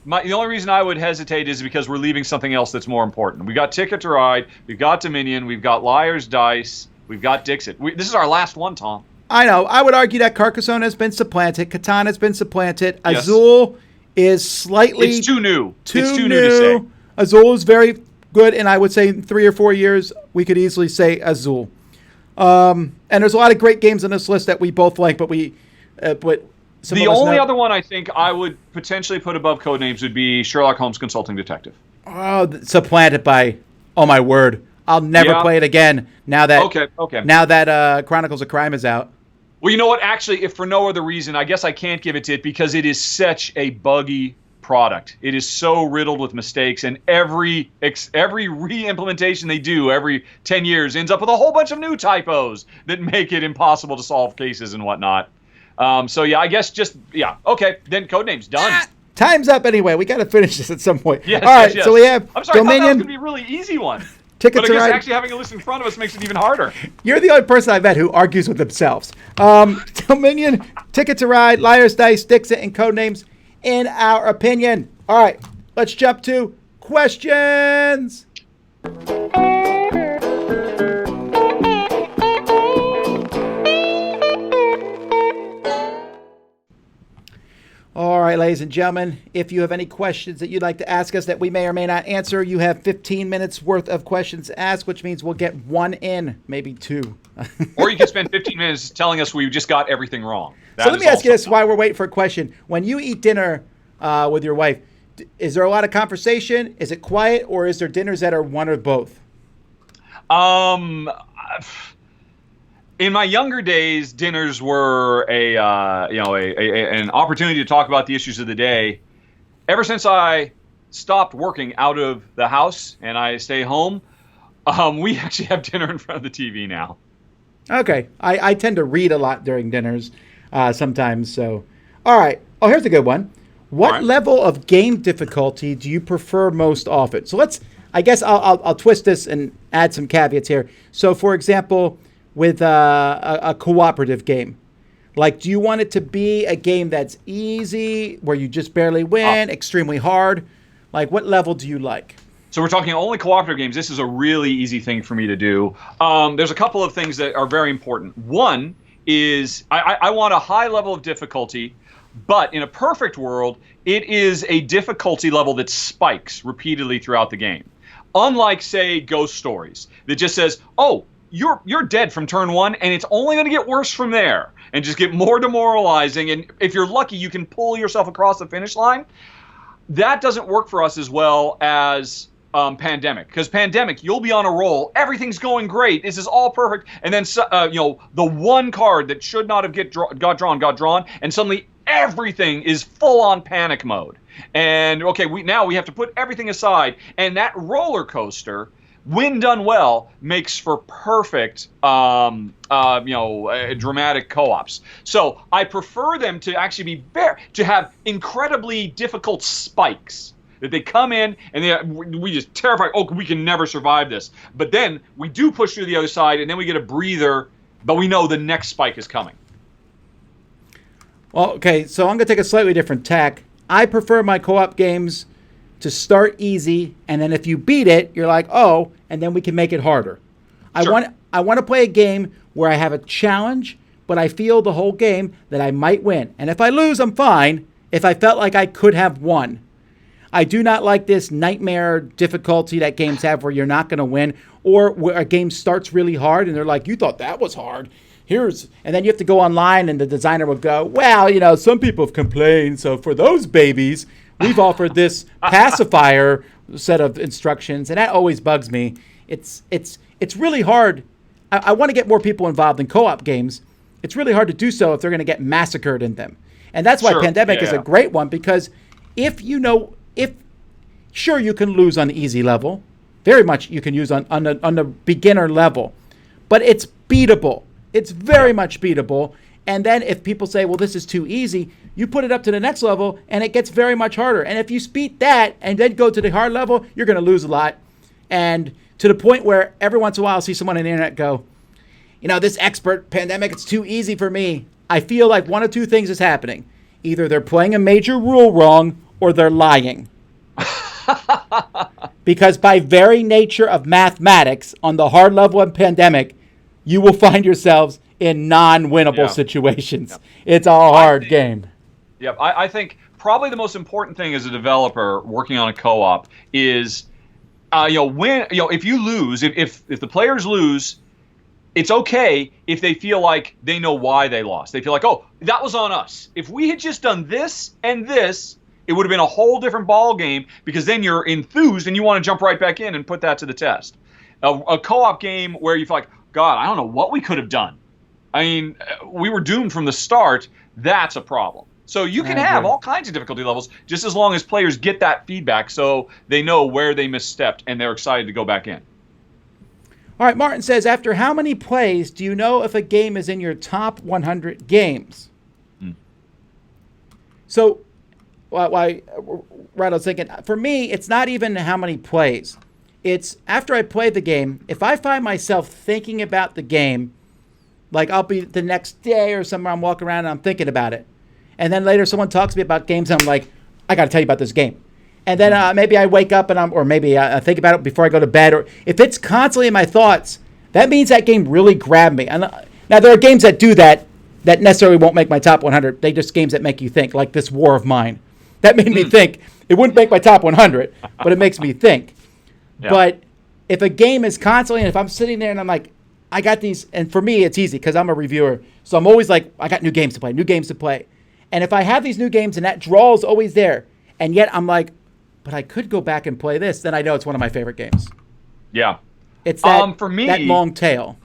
the only reason I would hesitate is because we're leaving something else that's more important. We've got Ticket to Ride, we've got Dominion, we've got Liar's Dice, we've got Dixit. This is our last one, Tom. I know. I would argue that Carcassonne has been supplanted. Catan has been supplanted. Yes. Azul is slightly... It's too new. It's too new to say. Azul is very good, and I would say in 3 or 4 years, we could easily say Azul. And there's a lot of great games on this list that we both like, but the only other one I think I would potentially put above Codenames would be Sherlock Holmes Consulting Detective. Oh, supplanted by, oh my word, I'll never play it again now that Chronicles of Crime is out. Well, you know what? Actually, if for no other reason, I guess I can't give it to it because it is such a buggy product. It is so riddled with mistakes, and every re-implementation they do every 10 years ends up with a whole bunch of new typos that make it impossible to solve cases and whatnot. So yeah, I guess okay. Then Codenames done. Time's up anyway. We got to finish this at some point. Yes, all right, yes. so we have I'm sorry, Dominion. I thought that was going to be a really easy one. Ticket but I to guess Ride. actually having a list in front of us makes it even harder. You're the only person I've met who argues with themselves. Dominion, Ticket to Ride, Liar's Dice, Dixit, and Codenames, in our opinion. All right, let's jump to questions. All right, ladies and gentlemen, if you have any questions that you'd like to ask us that we may or may not answer, you have 15 minutes worth of questions to ask, which means we'll get one in, maybe two. Or you can spend 15 minutes telling us we just got everything wrong. So let me ask you this while we're waiting for a question. When you eat dinner with your wife, is there a lot of conversation? Is it quiet? Or is there dinners that are one or both? In my younger days, dinners were an opportunity to talk about the issues of the day. Ever since I stopped working out of the house and I stay home, we actually have dinner in front of the TV now. Okay. I tend to read a lot during dinners sometimes. So, all right. Oh, here's a good one. What level of game difficulty do you prefer most often? So I'll twist this and add some caveats here. So, for example, with a cooperative game, like, do you want it to be a game that's easy, where you just barely win, extremely hard? Like, what level do you like? So we're talking only cooperative games. This is a really easy thing for me to do. There's a couple of things that are very important. One is I want a high level of difficulty, but in a perfect world, it is a difficulty level that spikes repeatedly throughout the game. Unlike, say, Ghost Stories, that just says, oh, you're dead from turn one, and it's only going to get worse from there, and just get more demoralizing. And if you're lucky, you can pull yourself across the finish line. That doesn't work for us as well as Pandemic, because Pandemic, you'll be on a roll, everything's going great, this is all perfect, and then the one card that should not have got drawn, and suddenly everything is full on panic mode. And okay, we have to put everything aside, and that roller coaster, when done well, makes for perfect dramatic co-ops. So I prefer them to actually to have incredibly difficult spikes. That they come in and we just terrified, oh, we can never survive this. But then we do push through the other side, and then we get a breather, but we know the next spike is coming. Well, okay, so I'm going to take a slightly different tack. I prefer my co-op games to start easy, and then if you beat it, you're like, oh, and then we can make it harder. Sure. I want to play a game where I have a challenge, but I feel the whole game that I might win. And if I lose, I'm fine. If I felt like I could have won. I do not like this nightmare difficulty that games have where you're not going to win, or where a game starts really hard and they're like, you thought that was hard. And then you have to go online and the designer will go, well, some people have complained, so for those babies, we've offered this pacifier set of instructions, and that always bugs me. It's really hard. I want to get more people involved in co-op games. It's really hard to do so if they're going to get massacred in them. And that's why Pandemic is a great one, because sure, you can lose on the easy level. Very much you can use on the beginner level. But it's beatable. It's very much beatable. And then if people say, well, this is too easy, you put it up to the next level, and it gets very much harder. And if you beat that and then go to the hard level, you're going to lose a lot. And to the point where every once in a while I'll see someone on the internet go, this expert Pandemic, it's too easy for me. I feel like one of two things is happening. Either they're playing a major rule wrong or they're lying. Because by very nature of mathematics, on the hard level of Pandemic, you will find yourselves in non-winnable situations. Yep. It's a hard game. Yep. I think probably the most important thing as a developer working on a co-op is, if you lose, if the players lose, it's okay if they feel like they know why they lost. They feel like, oh, that was on us. If we had just done this and this, it would have been a whole different ball game, because then you're enthused and you want to jump right back in and put that to the test. A co-op game where you feel like, God, I don't know what we could have done. I mean, we were doomed from the start. That's a problem. So you can have all kinds of difficulty levels, just as long as players get that feedback so they know where they misstepped and they're excited to go back in. All right, Martin says, after how many plays do you know if a game is in your top 100 games? So, why? Right, I was thinking. For me, it's not even how many plays. It's after I play the game. If I find myself thinking about the game, like I'll be the next day or somewhere, I'm walking around and I'm thinking about it, and then later someone talks to me about games, and I'm like, I got to tell you about this game. And then maybe I wake up or maybe I think about it before I go to bed. Or if it's constantly in my thoughts, that means that game really grabbed me. And now there are games that do that necessarily won't make my top 100. They just games that make you think, like this War of Mine. That made me think. It wouldn't make my top 100, but it makes me think. Yeah. But if a game is constantly, and if I'm sitting there and I'm like, I got these, and for me it's easy because I'm a reviewer. So I'm always like, I got new games to play. And if I have these new games and that draw is always there, and yet I'm like, but I could go back and play this, then I know it's one of my favorite games. Yeah. It's that, for me, that long tail.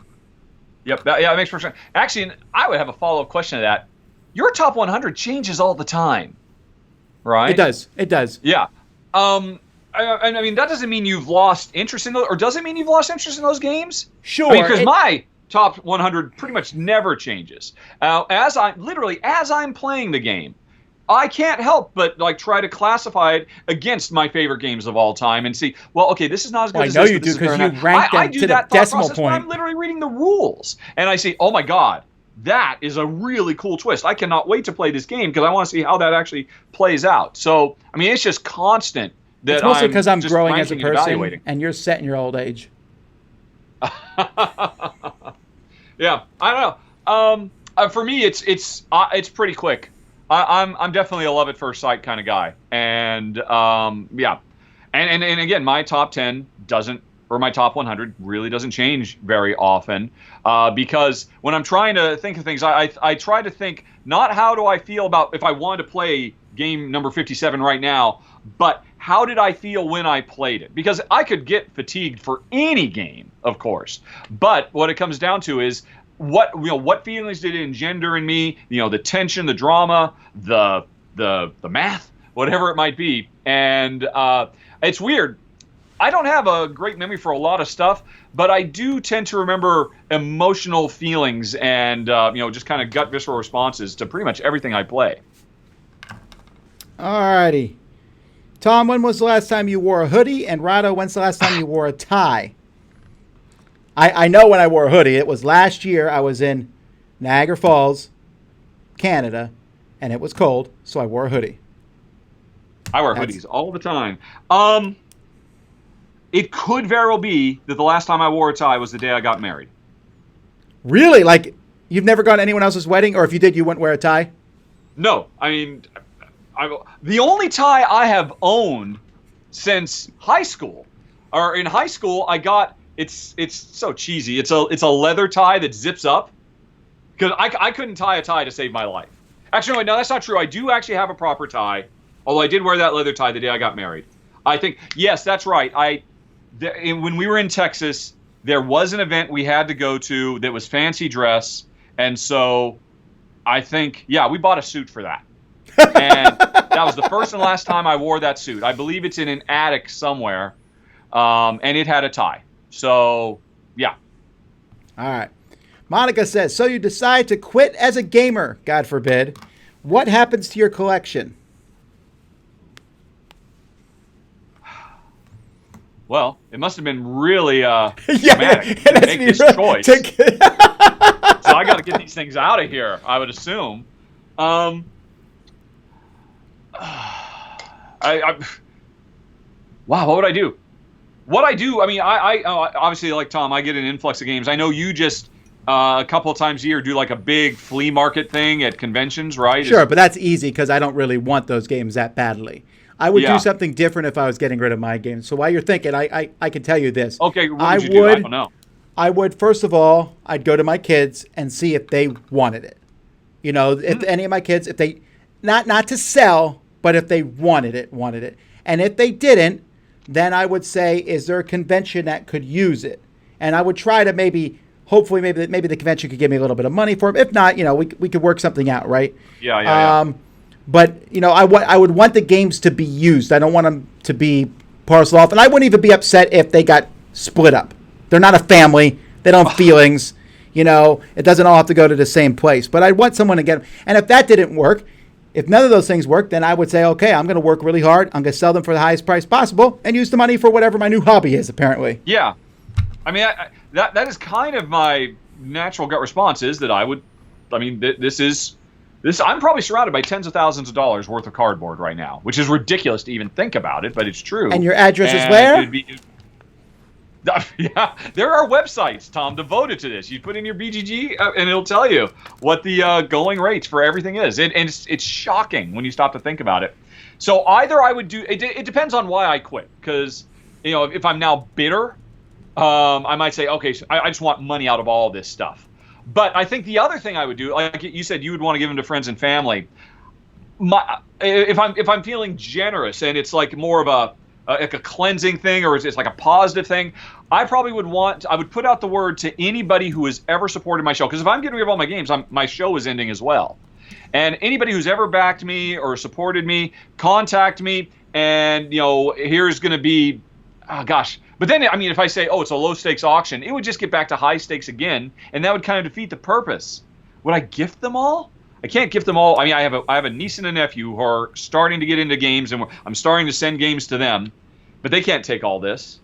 Yep. That makes perfect sense. Actually, I would have a follow-up question to that. Your top 100 changes all the time, right? It does. Yeah. I mean, that doesn't mean you've lost interest in those, or does it mean you've lost interest in those games? Sure. I mean, because my top 100 pretty much never changes. As I'm playing the game, I can't help but like try to classify it against my favorite games of all time and see, well, okay, this is not as good as this. I know you do because you rank them to the decimal point. I'm literally reading the rules and I say, oh my God, that is a really cool twist. I cannot wait to play this game because I want to see how that actually plays out. So, I mean, it's just constant that it's mostly because I'm growing as a person and you're set in your old age. Yeah, I don't know. For me, it's pretty quick. I'm definitely a love at first sight kind of guy, and yeah, and again, my top 10 doesn't, or my top 100 really doesn't change very often, because when I'm trying to think of things, I try to think not how do I feel about if I wanted to play game number 57 right now, but how did I feel when I played it? Because I could get fatigued for any game, of course, but what it comes down to is what feelings did it engender in me? The tension, the drama, the math, whatever it might be. And it's weird. I don't have a great memory for a lot of stuff, but I do tend to remember emotional feelings and just kind of gut visceral responses to pretty much everything I play. All righty. Tom, when was the last time you wore a hoodie? And Rahdo, when's the last time you wore a tie? I know when I wore a hoodie. It was last year. I was in Niagara Falls, Canada, and it was cold, so I wore a hoodie. I wear hoodies all the time. It could very well be that the last time I wore a tie was the day I got married. Really? Like, you've never gone to anyone else's wedding? Or if you did, you wouldn't wear a tie? No. I mean, the only tie I have owned since high school, or in high school, I got... It's so cheesy. It's a leather tie that zips up, because I couldn't tie a tie to save my life. Actually, no, that's not true. I do actually have a proper tie, although I did wear that leather tie the day I got married. I think, yes, that's right. When we were in Texas, there was an event we had to go to that was fancy dress, and so I think, yeah, we bought a suit for that. And that was the first and last time I wore that suit. I believe it's in an attic somewhere, and it had a tie. So, yeah. All right. Monica says, so you decide to quit as a gamer, God forbid. What happens to your collection? Well, it must have been really traumatic to make this choice. So I got to get these things out of here, I would assume. Wow, what would I do? What I do, I mean, I obviously, like Tom, I get an influx of games. I know you just a couple of times a year do like a big flea market thing at conventions, right? Sure, but that's easy because I don't really want those games that badly. I would do something different if I was getting rid of my games. So while you're thinking, I can tell you this. Okay, what would you do? I don't know. I would, first of all, I'd go to my kids and see if they wanted it. If any of my kids, if they, not to sell, but if they wanted it. And if they didn't, then I would say, is there a convention that could use it? And I would try to hopefully maybe the convention could give me a little bit of money for it. If not, we could work something out, right? Yeah. But, I would want the games to be used. I don't want them to be parceled off. And I wouldn't even be upset if they got split up. They're not a family. They don't have feelings. It doesn't all have to go to the same place. But I want someone to get them. And if that didn't work, If none of those things work, then I would say, okay, I'm going to work really hard. I'm going to sell them for the highest price possible and use the money for whatever my new hobby is, apparently. Yeah. I mean, that is kind of my natural gut response is that I'm probably surrounded by tens of thousands of dollars worth of cardboard right now, which is ridiculous to even think about it, but it's true. And your address is where? Yeah, there are websites, Tom, devoted to this. You put in your BGG, and it'll tell you what the going rates for everything is. And it's shocking when you stop to think about it. So either I would do it depends on why I quit. Because, if I'm now bitter, I might say, okay, so I just want money out of all this stuff. But I think the other thing I would do, like you said, you would want to give them to friends and family. If I'm feeling generous and it's like more of like a cleansing thing, or it's like a positive thing, I would put out the word to anybody who has ever supported my show. Because if I'm getting rid of all my games, my show is ending as well. And anybody who's ever backed me or supported me, contact me, and here's going to be, oh gosh. But then, if I say, it's a low stakes auction, it would just get back to high stakes again, and that would kind of defeat the purpose. Would I gift them all? I can't gift them all. I have a niece and a nephew who are starting to get into games, and I'm starting to send games to them, but they can't take all this.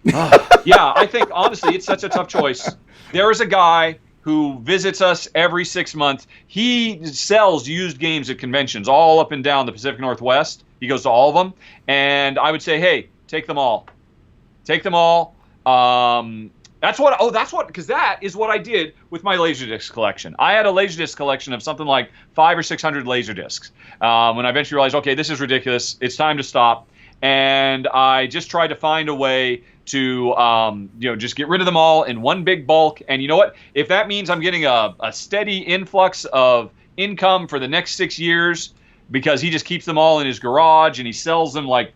Yeah, I think, honestly, it's such a tough choice. There is a guy who visits us every 6 months. He sells used games at conventions all up and down the Pacific Northwest. He goes to all of them, and I would say, hey, take them all. Take them all. Because that is what I did with my Laserdisc collection. I had a Laserdisc collection of something like 500 or 600 Laserdiscs. When I eventually realized, okay, this is ridiculous. It's time to stop. And I just tried to find a way to, just get rid of them all in one big bulk. And you know what? If that means I'm getting a steady influx of income for the next 6 years because he just keeps them all in his garage and he sells them like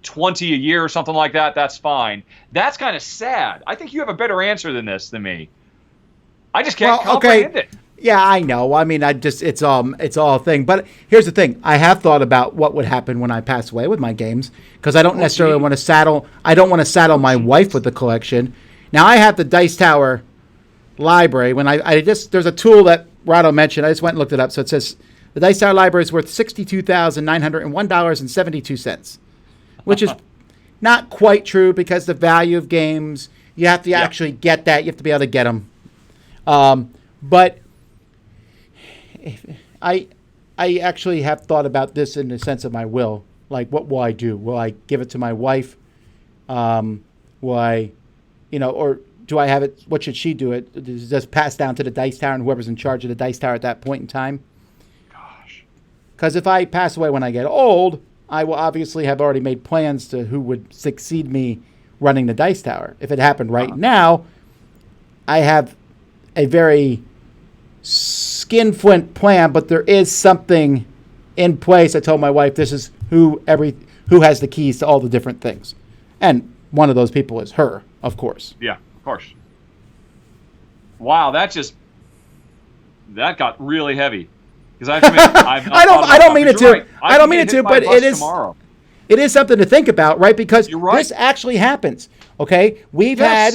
20 a year or something like that, that's fine. That's kind of sad. I think you have a better answer than me. I just can't comprehend it. Yeah, I know. It's all a thing. But here's the thing. I have thought about what would happen when I pass away with my games, because I don't necessarily want to saddle my wife with the collection. Now, I have the Dice Tower library. When there's a tool that Rahdo mentioned. I just went and looked it up. So it says the Dice Tower library is worth $62,901.72. Which is not quite true, because the value of games, you have to actually get that. You have to be able to get them. But I actually have thought about this in the sense of my will. Like, what will I do? Will I give it to my wife? Will I, or do I have it? What should she do? It just pass down to the Dice Tower and whoever's in charge of the Dice Tower at that point in time? Gosh. Because if I pass away when I get old, I will obviously have already made plans to who would succeed me running the Dice Tower. If it happened right now, I have a very skinflint plan, but there is something in place. I told my wife this is who has the keys to all the different things. And one of those people is her, of course. Yeah, of course. Wow, that got really heavy. I don't mean it to. I don't mean it to, but it is. Tomorrow. It is something to think about, right? Because this actually happens. Okay, we've had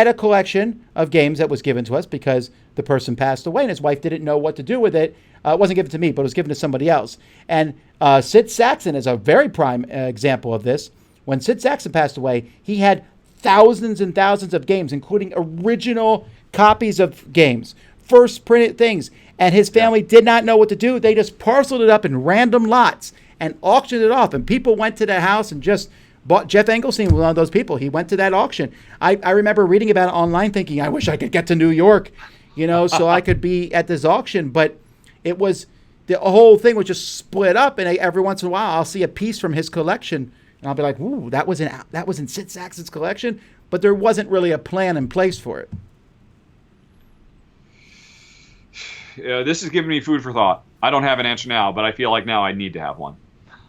a collection of games that was given to us because the person passed away and his wife didn't know what to do with it. It wasn't given to me, but it was given to somebody else. And Sid Saxon is a very prime example of this. When Sid Saxon passed away, he had thousands and thousands of games, including original copies of games, first printed things. And his family did not know what to do. They just parceled it up in random lots and auctioned it off. And people went to the house and just bought. Jeff Engelstein was one of those people. He went to that auction. I remember reading about it online thinking, I wish I could get to New York, so I could be at this auction. But it was, the whole thing was just split up. And every once in a while, I'll see a piece from his collection. And I'll be like, ooh, that was in Sid Saxon's collection. But there wasn't really a plan in place for it. This is giving me food for thought. I don't have an answer now, but I feel like now I need to have one.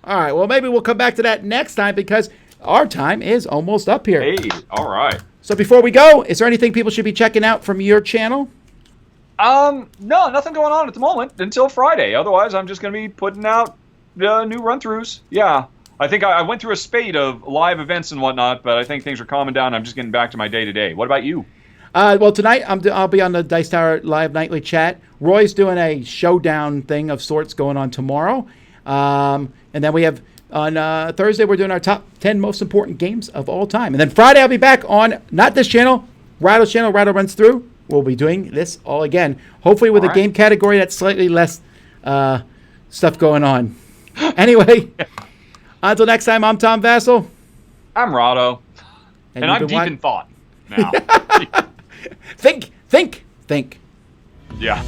All right. Well, maybe we'll come back to that next time because our time is almost up here. Hey, all right. So before we go, is there anything people should be checking out from your channel? No, nothing going on at the moment until Friday. Otherwise, I'm just going to be putting out new run-throughs. Yeah. I think I went through a spate of live events and whatnot, but I think things are calming down. I'm just getting back to my day-to-day. What about you? Well, tonight I'll be on the Dice Tower Live Nightly Chat. Roy's doing a showdown thing of sorts going on tomorrow. And then we have on Thursday, we're doing our top 10 most important games of all time. And then Friday, I'll be back on, not this channel, Rahdo's channel, Rahdo Runs Through. We'll be doing this all again. Hopefully with a game category that's slightly less stuff going on. Anyway, until next time, I'm Tom Vasel. I'm Rahdo. And I'm deep in thought now. Think. Yeah.